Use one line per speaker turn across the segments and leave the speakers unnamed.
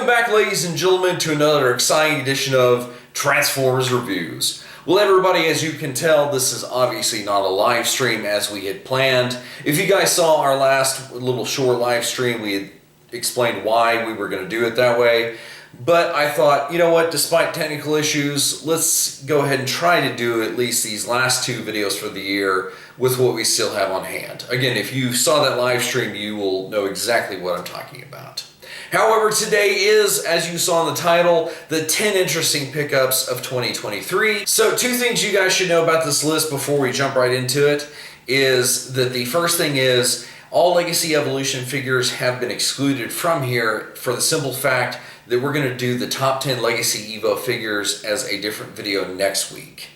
Welcome back, ladies and gentlemen, to another exciting edition of Transformers Reviews. Well, everybody, as you can tell, this is obviously not a live stream as we had planned. If you guys saw our last little short live stream, we had explained why we were going to do it that way. But I thought, you know what, despite technical issues, let's go ahead and try to do at least these last two videos for the year with what we still have on hand. Again, if you saw that live stream, you will know exactly what I'm talking about. However, today is, as you saw in the title, the 10 interesting pickups of 2023. So two things you guys should know about this list before we jump right into it is that the first thing is all Legacy Evolution figures have been excluded from here for the simple fact that we're going to do the top 10 Legacy Evo figures as a different video next week.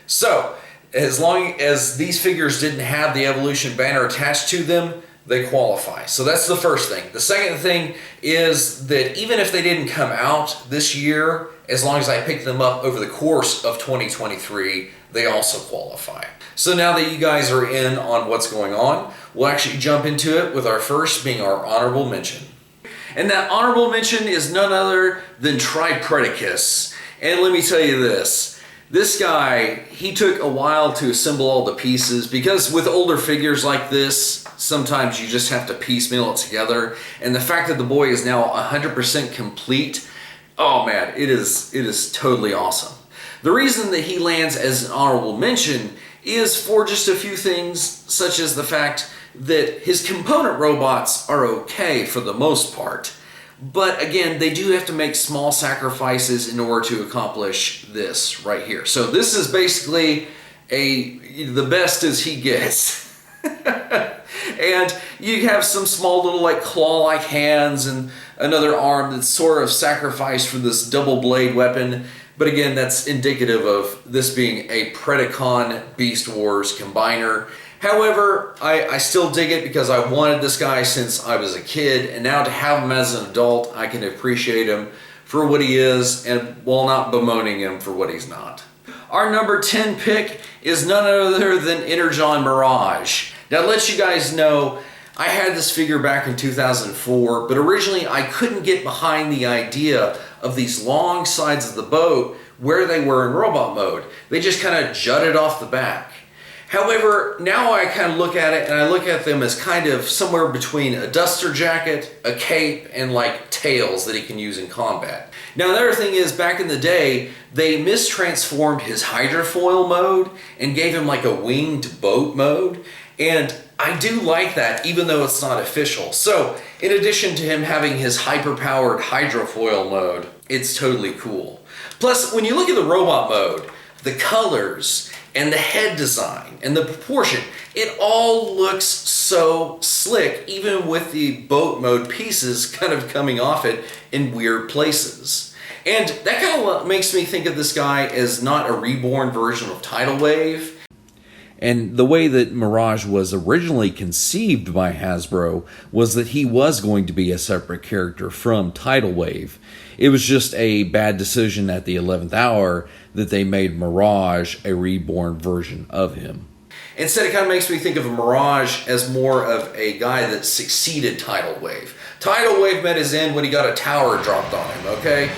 So, as long as these figures didn't have the Evolution banner attached to them, they qualify. So that's the first thing. The second thing is that even if they didn't come out this year, as long as I picked them up over the course of 2023, they also qualify. So now that you guys are in on what's going on, we'll actually jump into it with our first being our honorable mention. And that honorable mention is none other than Predacon. And let me tell you this guy, he took a while to assemble all the pieces because with older figures like this, sometimes you just have to piecemeal it together. And the fact that the boy is now 100% complete, oh man, it is totally awesome. The reason that he lands as an honorable mention is for just a few things, such as the fact that his component robots are okay for the most part. But again, they do have to make small sacrifices in order to accomplish this right here. So this is basically the best as he gets. And you have some small little like claw-like hands and another arm that's sort of sacrificed for this double blade weapon. But again, that's indicative of this being a Predacon Beast Wars combiner. However, I still dig it because I wanted this guy since I was a kid, and now to have him as an adult, I can appreciate him for what he is, and while not bemoaning him for what he's not. Our number 10 pick is none other than Energon Mirage. Now, to let you guys know, I had this figure back in 2004, but originally I couldn't get behind the idea of these long sides of the boat where they were in robot mode. They just kind of jutted off the back. However, now I kind of look at it and I look at them as kind of somewhere between a duster jacket, a cape, and like tails that he can use in combat. Now the other thing is, back in the day, they mistransformed his hydrofoil mode and gave him like a winged boat mode. And I do like that, even though it's not official. So, in addition to him having his hyper-powered hydrofoil mode, it's totally cool. Plus, when you look at the robot mode, the colors and the head design and the proportion, it all looks so slick, even with the boat mode pieces kind of coming off it in weird places. And that kind of makes me think of this guy as not a reborn version of Tidal Wave. And the way that Mirage was originally conceived by Hasbro was that he was going to be a separate character from Tidal Wave. It was just a bad decision at the 11th hour that they made Mirage a reborn version of him. Instead, it kind of makes me think of Mirage as more of a guy that succeeded Tidal Wave. Tidal Wave met his end when he got a tower dropped on him, okay?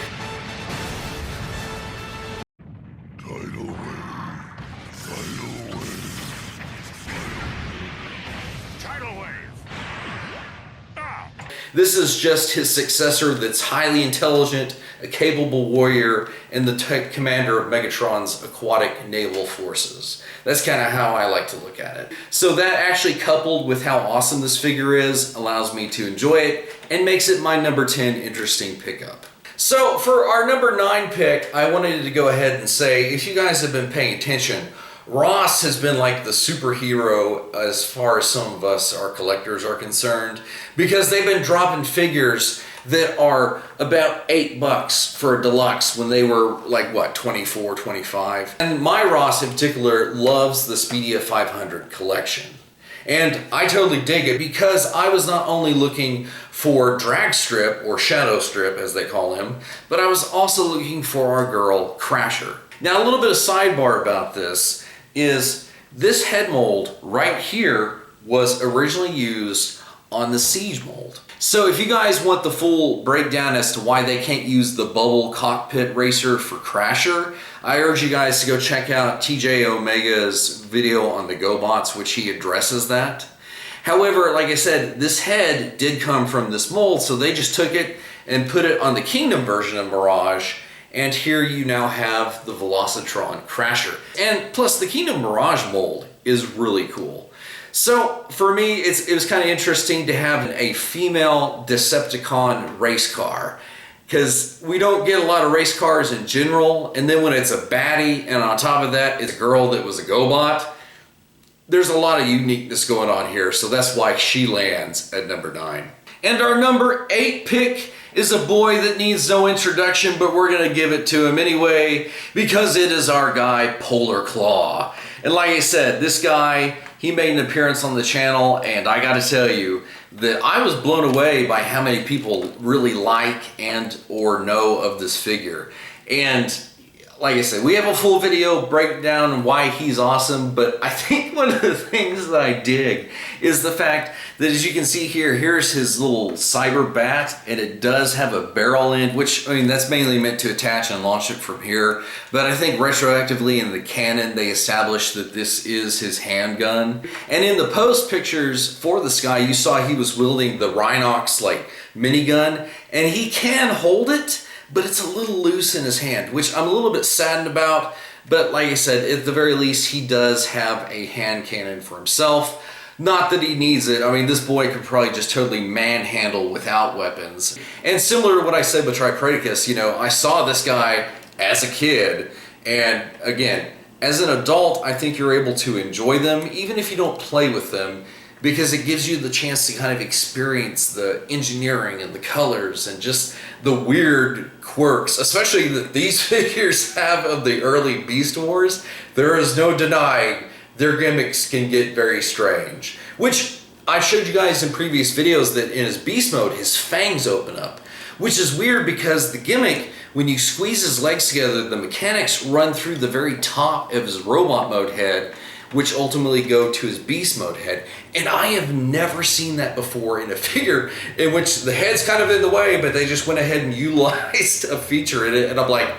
This is just his successor that's highly intelligent, a capable warrior, and the commander of Megatron's aquatic naval forces. That's kind of how I like to look at it. So that actually, coupled with how awesome this figure is, allows me to enjoy it and makes it my number 10 interesting pickup. So for our number 9 pick, I wanted to go ahead and say, if you guys have been paying attention, Ross has been like the superhero as far as some of us, our collectors, are concerned, because they've been dropping figures that are about $8 for a deluxe when they were like, what, 24, 25. And my Ross in particular loves the Speedia 500 collection. And I totally dig it because I was not only looking for drag strip, or shadow strip as they call him, but I was also looking for our girl Crasher. Now, a little bit of sidebar about this is this head mold right here was originally used on the Siege mold. So if you guys want the full breakdown as to why they can't use the bubble cockpit racer for Crasher, I urge you guys to go check out TJ Omega's video on the GoBots, which he addresses that. However, like I said, this head did come from this mold, so they just took it and put it on the Kingdom version of Mirage, and here you now have the Velocitron Crasher. And plus, the Kingdom Mirage mold is really cool. So for me, it was kind of interesting to have a female Decepticon race car, because we don't get a lot of race cars in general, and then when it's a baddie and on top of that it's a girl that was a GoBot, there's a lot of uniqueness going on here, so that's why she lands at number 9. And our number 8 pick is a boy that needs no introduction, but we're going to give it to him anyway because it is our guy Polar Claw. And like I said, this guy, he made an appearance on the channel, and I got to tell you that I was blown away by how many people really like and or know of this figure. And like I said, we have a full video breakdown on why he's awesome, but I think one of the things that I dig is the fact that, as you can see here, here's his little cyber bat, and it does have a barrel end, which, I mean, that's mainly meant to attach and launch it from here, but I think retroactively in the canon they established that this is his handgun. And in the post pictures for this guy, you saw he was wielding the Rhinox like minigun, and he can hold it, but it's a little loose in his hand, which I'm a little bit saddened about. But like I said, at the very least, he does have a hand cannon for himself. Not that he needs it. I mean, this boy could probably just totally manhandle without weapons. And similar to what I said with Tripredacus, you know, I saw this guy as a kid, and again, as an adult, I think you're able to enjoy them, even if you don't play with them, because it gives you the chance to kind of experience the engineering and the colors and just the weird quirks, especially that these figures have of the early Beast Wars. There is no denying their gimmicks can get very strange. Which I showed you guys in previous videos that in his Beast mode, his fangs open up. Which is weird because the gimmick, when you squeeze his legs together, the mechanics run through the very top of his robot mode head, which ultimately go to his Beast mode head. And I have never seen that before in a figure in which the head's kind of in the way, but they just went ahead and utilized a feature in it, and I'm like,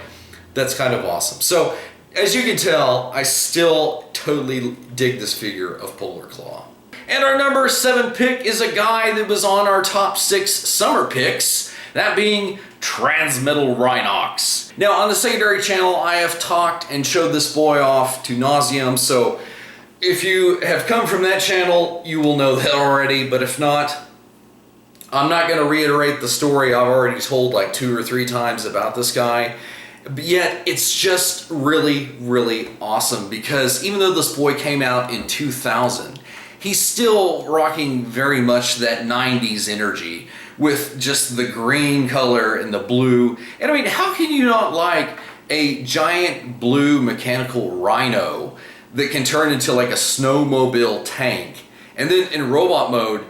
that's kind of awesome. So, as you can tell, I still totally dig this figure of Polar Claw. And our number 7 pick is a guy that was on our top 6 summer picks, that being Transmetal Rhinox. Now, on the secondary channel, I have talked and showed this boy off to nauseam, so if you have come from that channel, you will know that already, but if not, I'm not going to reiterate the story I've already told like 2 or 3 times about this guy, but yet it's just really, really awesome, because even though this boy came out in 2000, he's still rocking very much that 90s energy with just the green color and the blue. And I mean, how can you not like a giant blue mechanical rhino that can turn into like a snowmobile tank? And then in robot mode,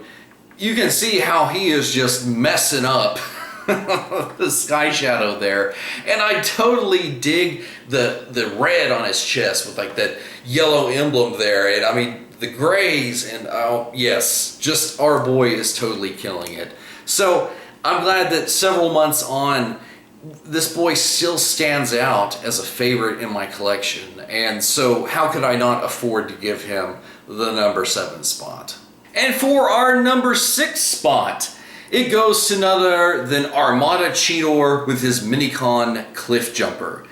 you can see how he is just messing up the Sky Shadow there. And I totally dig the red on his chest with like that yellow emblem there. And I mean, the grays, and oh yes, just our boy is totally killing it. So I'm glad that several months on, this boy still stands out as a favorite in my collection, and so how could I not afford to give him the number 7 spot? And for our number 6 spot, it goes to none other than Armada Cheetor with his Minicon Cliff Jumper.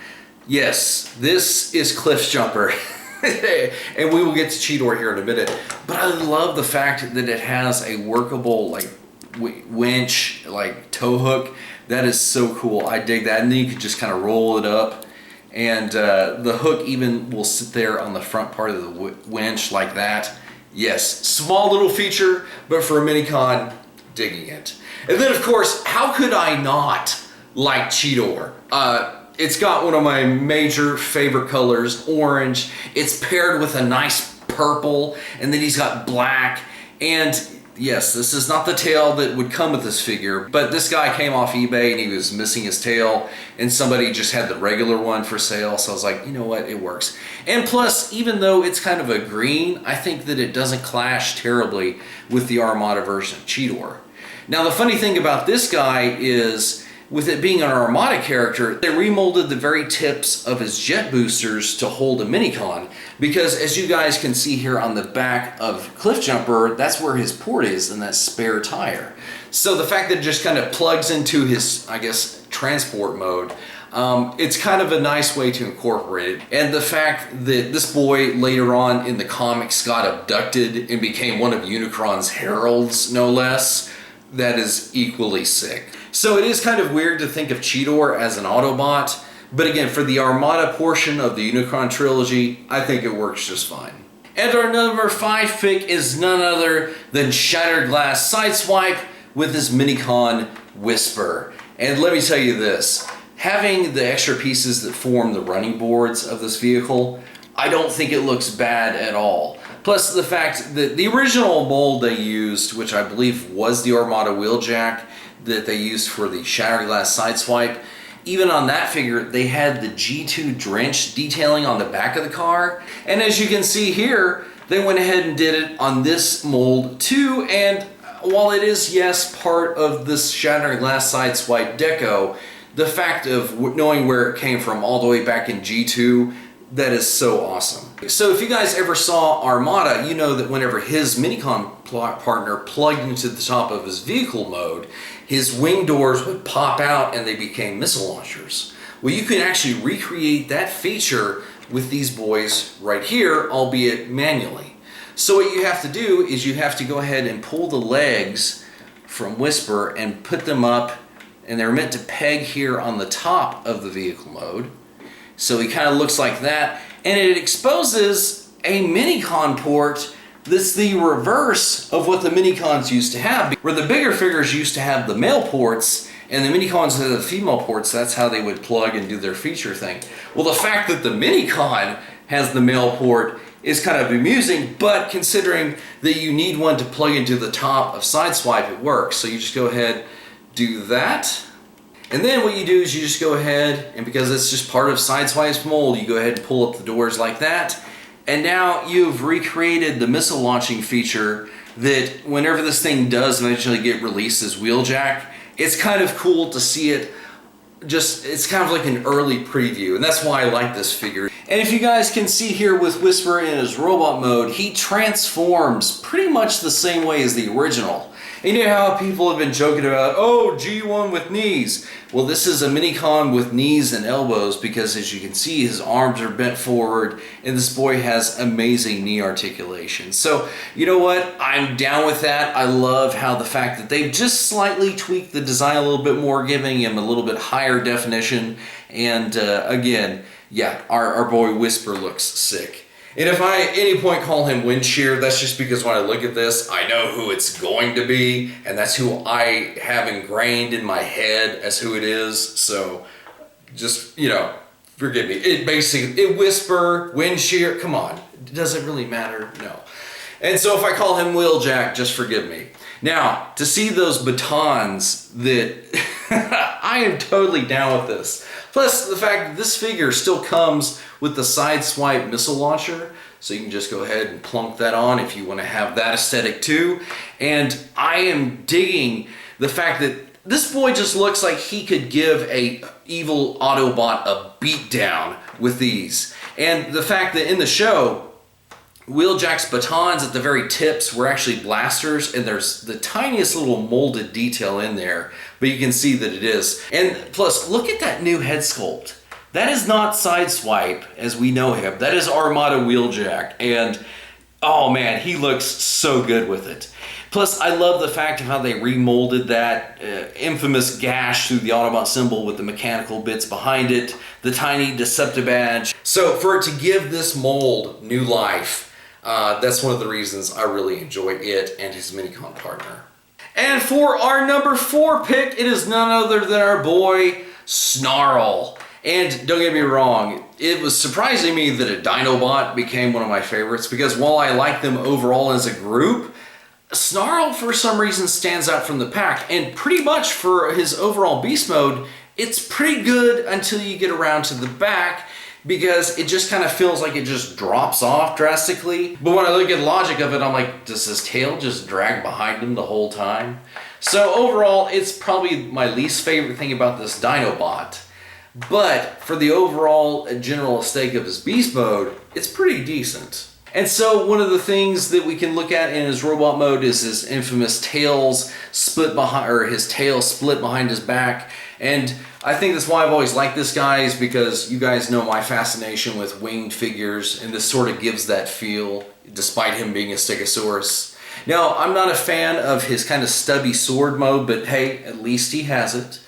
Yes, this is Cliff Jumper. And we will get to Cheetor here in a minute, but I love the fact that it has a workable like winch, like tow hook. That is so cool. I dig that. And then you can just kind of roll it up, and the hook even will sit there on the front part of the winch like that. Yes, small little feature, but for a Minicon, digging it. And then of course, how could I not like Cheetor? It's got one of my major favorite colors, orange. It's paired with a nice purple, and then he's got black. And yes, this is not the tail that would come with this figure, but this guy came off eBay and he was missing his tail, and somebody just had the regular one for sale, so I was like, you know what, it works. And plus, even though it's kind of a green, I think that it doesn't clash terribly with the Armada version of Cheetor. Now the funny thing about this guy is, with it being an Armada character, they remolded the very tips of his jet boosters to hold a Minicon, because as you guys can see here on the back of Cliffjumper, that's where his port is in that spare tire. So the fact that it just kind of plugs into his, I guess, transport mode, it's kind of a nice way to incorporate it. And the fact that this boy later on in the comics got abducted and became one of Unicron's heralds, no less, that is equally sick. So it is kind of weird to think of Cheetor as an Autobot, but again, for the Armada portion of the Unicron trilogy, I think it works just fine. And our number 5 pick is none other than Shattered Glass Sideswipe with his Minicon Whisper. And let me tell you this, having the extra pieces that form the running boards of this vehicle, I don't think it looks bad at all. Plus the fact that the original mold they used, which I believe was the Armada Wheeljack that they used for the Shattered Glass Sideswipe, even on that figure, they had the G2 Drench detailing on the back of the car. And as you can see here, they went ahead and did it on this mold too. And while it is, yes, part of this Shattered Glass Sideswipe deco, the fact of knowing where it came from all the way back in G2, that is so awesome. So if you guys ever saw Armada, you know that whenever his Minicon partner plugged into the top of his vehicle mode, his wing doors would pop out and they became missile launchers. Well, you can actually recreate that feature with these boys right here, albeit manually. So what you have to do is you have to go ahead and pull the legs from Whisper and put them up, and they're meant to peg here on the top of the vehicle mode. So he kind of looks like that, and it exposes a Minicon port that's the reverse of what the Minicons used to have. Where the bigger figures used to have the male ports, and the Minicons had the female ports, that's how they would plug and do their feature thing. Well, the fact that the Minicon has the male port is kind of amusing, but considering that you need one to plug into the top of Sideswipe, it works. So you just go ahead, do that. And then what you do is you just go ahead, and because it's just part of Sideswipe's mold, you go ahead and pull up the doors like that. And now you've recreated the missile launching feature that whenever this thing does eventually get released as Wheeljack, it's kind of cool to see it just, it's kind of like an early preview, and that's why I like this figure. And if you guys can see here with Whisper in his robot mode, he transforms pretty much the same way as the original. And you know how people have been joking about, oh, G1 with knees. Well, this is a Minicon with knees and elbows because as you can see, his arms are bent forward and this boy has amazing knee articulation. So, you know what? I'm down with that. I love how the fact that they've just slightly tweaked the design a little bit more, giving him a little bit higher definition. And again, yeah, our boy Whisper looks sick. And if I at any point call him Wind Shear, that's just because when I look at this, I know who it's going to be, and that's who I have ingrained in my head as who it is. So just, you know, forgive me. It Whisper, Wind Shear, come on. Does it really matter? No. And so if I call him Wheeljack, just forgive me. Now, to see those batons that I am totally down with this. Plus the fact that this figure still comes with the Sideswipe missile launcher, so you can just go ahead and plunk that on if you want to have that aesthetic too. And I am digging the fact that this boy just looks like he could give a evil Autobot a beatdown with these. And the fact that in the show, Wheeljack's batons at the very tips were actually blasters, and there's the tiniest little molded detail in there, but you can see that it is. And plus, look at that new head sculpt. That is not Sideswipe as we know him. That is Armada Wheeljack, and oh man, he looks so good with it. Plus, I love the fact of how they remolded that infamous gash through the Autobot symbol with the mechanical bits behind it, the tiny Deceptibadge. So for it to give this mold new life, that's one of the reasons I really enjoy it and his Minicon partner. And for our number 4 pick, it is none other than our boy Snarl. And don't get me wrong, it was surprising me that a Dinobot became one of my favorites, because while I like them overall as a group, Snarl for some reason stands out from the pack, and pretty much for his overall beast mode, it's pretty good until you get around to the back, because it just kind of feels like it just drops off drastically. But when I look at the logic of it, I'm like, does his tail just drag behind him the whole time? So overall, it's probably my least favorite thing about this Dinobot. But for the overall general aesthetic of his beast mode, it's pretty decent. And so one of the things that we can look at in his robot mode is his infamous tails split behind, or his tail split behind his back. And I think that's why I've always liked this guy, is because you guys know my fascination with winged figures, and this sort of gives that feel, despite him being a Stegosaurus. Now, I'm not a fan of his kind of stubby sword mode, but hey, at least he has it.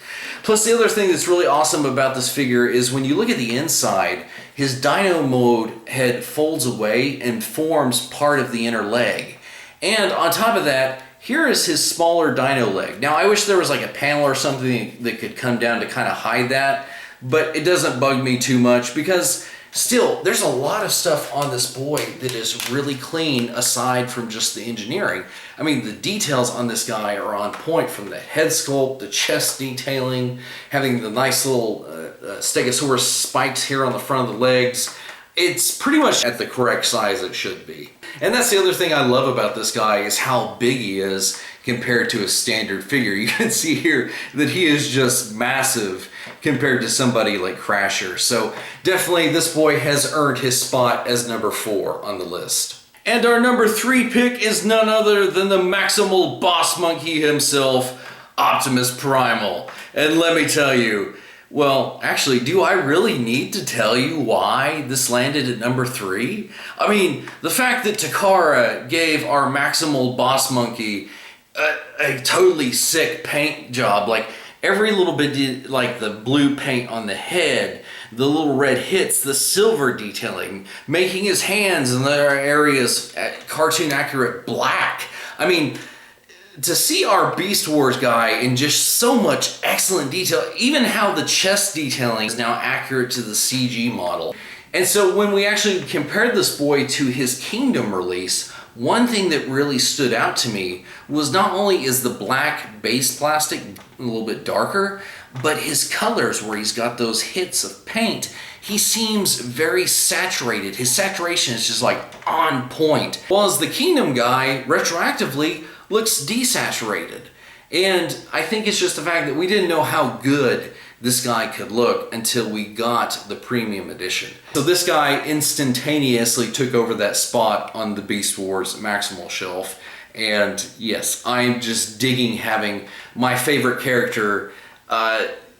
Plus, the other thing that's really awesome about this figure is when you look at the inside, his dino mode head folds away and forms part of the inner leg. And on top of that, here is his smaller dino leg. Now, I wish there was like a panel or something that could come down to kind of hide that, but it doesn't bug me too much because still, there's a lot of stuff on this boy that is really clean aside from just the engineering. I mean, the details on this guy are on point, from the head sculpt, the chest detailing, having the nice little Stegosaurus spikes here on the front of the legs. It's pretty much at the correct size it should be. And that's the other thing I love about this guy, is how big he is compared to a standard figure. You can see here that he is just massive compared to somebody like Crasher. So definitely this boy has earned his spot as number 4 on the list. And our number 3 pick is none other than the Maximal boss monkey himself, Optimus Primal. And let me tell you, well, actually, do I really need to tell you why this landed at number 3? I mean, the fact that Takara gave our Maximal boss monkey a totally sick paint job, like every little bit, like the blue paint on the head, the little red hits, the silver detailing, making his hands in their areas cartoon accurate black. I mean, to see our Beast Wars guy in just so much excellent detail, even how the chest detailing is now accurate to the CG model. And so when we actually compared this boy to his Kingdom release, one thing that really stood out to me was not only is the black base plastic a little bit darker, but his colors, where he's got those hits of paint, he seems very saturated. His saturation is just like on point. While as the Kingdom guy, retroactively, looks desaturated. And I think it's just the fact that we didn't know how good this guy could look until we got the premium edition. So this guy instantaneously took over that spot on the Beast Wars Maximal shelf. And yes, I'm just digging having my favorite character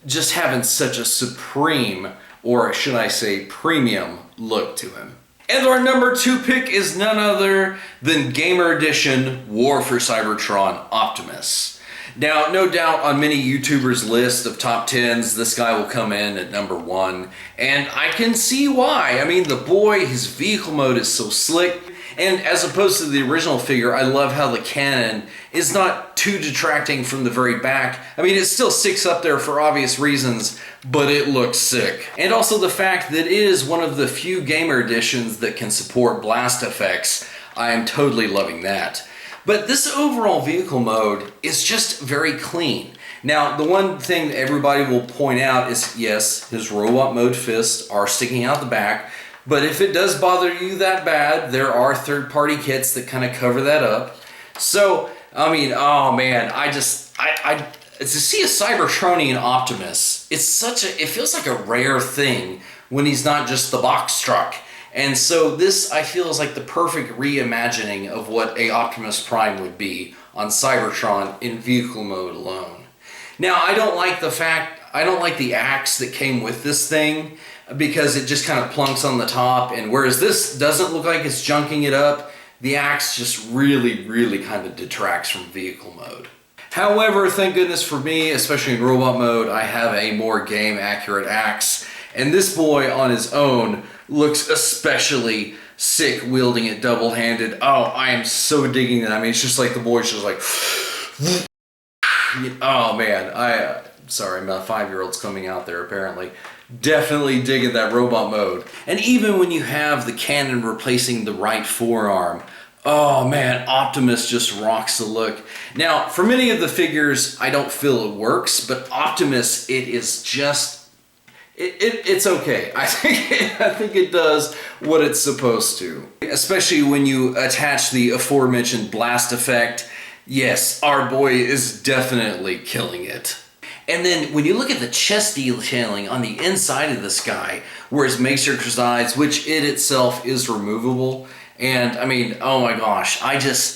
just having such a supreme, or should I say premium, look to him. And our number 2 pick is none other than Gamer Edition War for Cybertron Optimus. Now, no doubt on many YouTubers' list of top 10s, this guy will come in at number 1. And I can see why. I mean, the boy, his vehicle mode is so slick. And as opposed to the original figure, I love how the cannon is not too detracting from the very back. I mean, it still sticks up there for obvious reasons, but it looks sick. And also the fact that it is one of the few Gamer editions that can support blast effects. I am totally loving that. But this overall vehicle mode is just very clean. Now, the one thing that everybody will point out is, yes, his robot mode fists are sticking out the back, but if it does bother you that bad, there are third-party kits that kind of cover that up. So, I mean, oh man, to see a Cybertronian Optimus, it feels like a rare thing when he's not just the box truck. And so this, I feel, is like the perfect reimagining of what a Optimus Prime would be on Cybertron in vehicle mode alone. Now, I don't like the axe that came with this thing, because it just kind of plunks on the top, and whereas this doesn't look like it's junking it up, the axe just really kind of detracts from vehicle mode. However, thank goodness for me, especially in robot mode, I have a more game accurate axe, and this boy on his own looks especially sick wielding it double-handed. Oh, I am so digging that. I mean, it's just like the boy's just like, oh man, sorry, my 5-year-old's coming out there apparently. Definitely digging that robot mode. And even when you have the cannon replacing the right forearm, oh man, Optimus just rocks the look. Now, for many of the figures, I don't feel it works, but Optimus, it is just, it's okay. I think it does what it's supposed to. Especially when you attach the aforementioned blast effect. Yes, our boy is definitely killing it. And then when you look at the chest detailing on the inside of this guy, where his Matrix resides, which it itself is removable, and I mean, oh my gosh,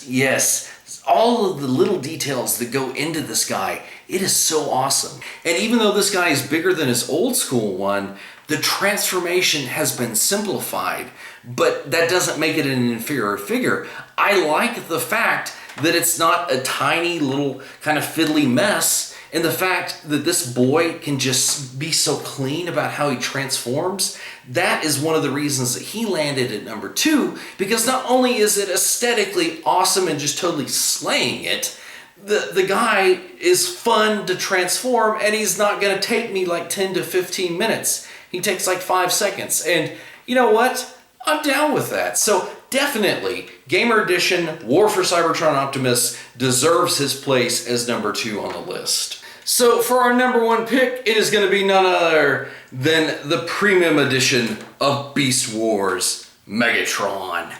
yes, all of the little details that go into this guy, it is so awesome. And even though this guy is bigger than his old school one, the transformation has been simplified, but that doesn't make it an inferior figure. I like the fact that it's not a tiny little kind of fiddly mess, and the fact that this boy can just be so clean about how he transforms. That is one of the reasons that he landed at number 2, because not only is it aesthetically awesome and just totally slaying it, the guy is fun to transform, and he's not going to take me like 10 to 15 minutes. He takes like 5 seconds, and you know what? I'm down with that. So definitely, Gamer Edition War for Cybertron Optimus deserves his place as number 2 on the list. So for our number 1 pick, it is going to be none other than the premium edition of Beast Wars, Megatron.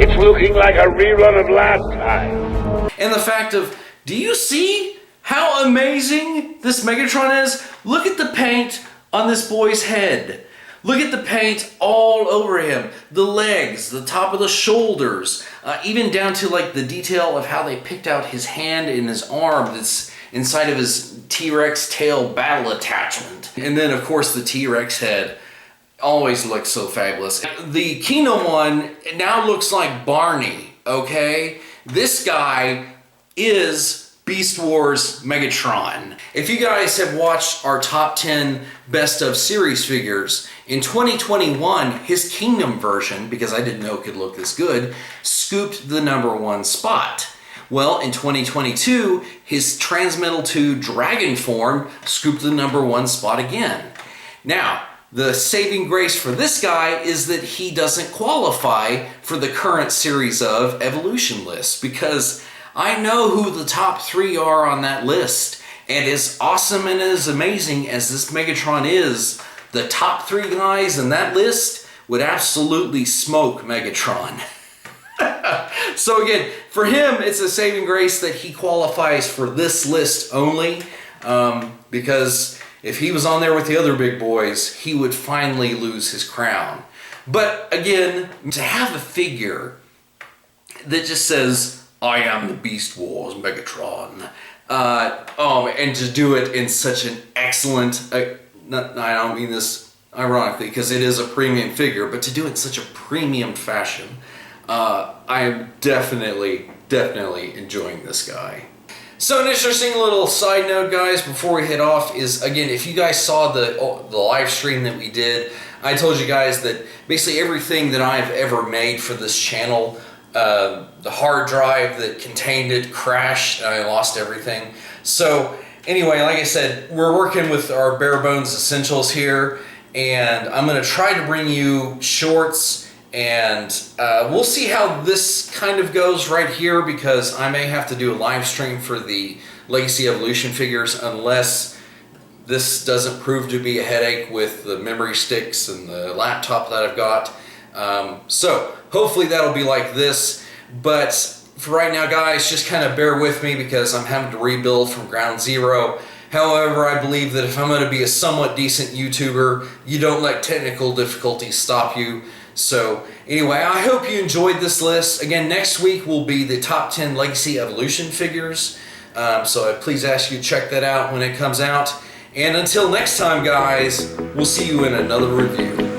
It's looking like a rerun of last time.
And the fact of, do you see how amazing this Megatron is? Look at the paint on this boy's head. Look at the paint all over him. The legs, the top of the shoulders, even down to like the detail of how they picked out his hand and his arm that's inside of his T-Rex tail battle attachment. And then of course the T-Rex head always looks so fabulous. The Kingdom one now looks like Barney, okay? This guy is Beast Wars Megatron. If you guys have watched our top 10 best of series figures, in 2021, his Kingdom version, because I didn't know it could look this good, scooped the number 1 spot. Well, in 2022, his Transmetal 2 Dragon form scooped the number 1 spot again. Now, the saving grace for this guy is that he doesn't qualify for the current series of Evolution lists, because I know who the top 3 are on that list, and as awesome and as amazing as this Megatron is, the top 3 guys in that list would absolutely smoke Megatron. So again, for him, it's a saving grace that he qualifies for this list only, because if he was on there with the other big boys, he would finally lose his crown. But again, to have a figure that just says, I am the Beast Wars Megatron, and to do it in such an excellent, I don't mean this ironically, because it is a premium figure, but to do it in such a premium fashion, I am definitely enjoying this guy. So an interesting little side note, guys, before we head off is, again, if you guys saw the live stream that we did, I told you guys that basically everything that I've ever made for this channel, the hard drive that contained it crashed and I lost everything. So anyway, like I said, we're working with our bare bones essentials here, and I'm going to try to bring you shorts, and we'll see how this kind of goes right here, because I may have to do a live stream for the Legacy Evolution figures unless this doesn't prove to be a headache with the memory sticks and the laptop that I've got. So hopefully that'll be like this, but for right now, guys, just kind of bear with me because I'm having to rebuild from ground zero. However, I believe that if I'm going to be a somewhat decent YouTuber, you don't let technical difficulties stop you. So anyway, I hope you enjoyed this list. Again, next week will be the top 10 Legacy Evolution figures. So I please ask you to check that out when it comes out. And until next time, guys, we'll see you in another review.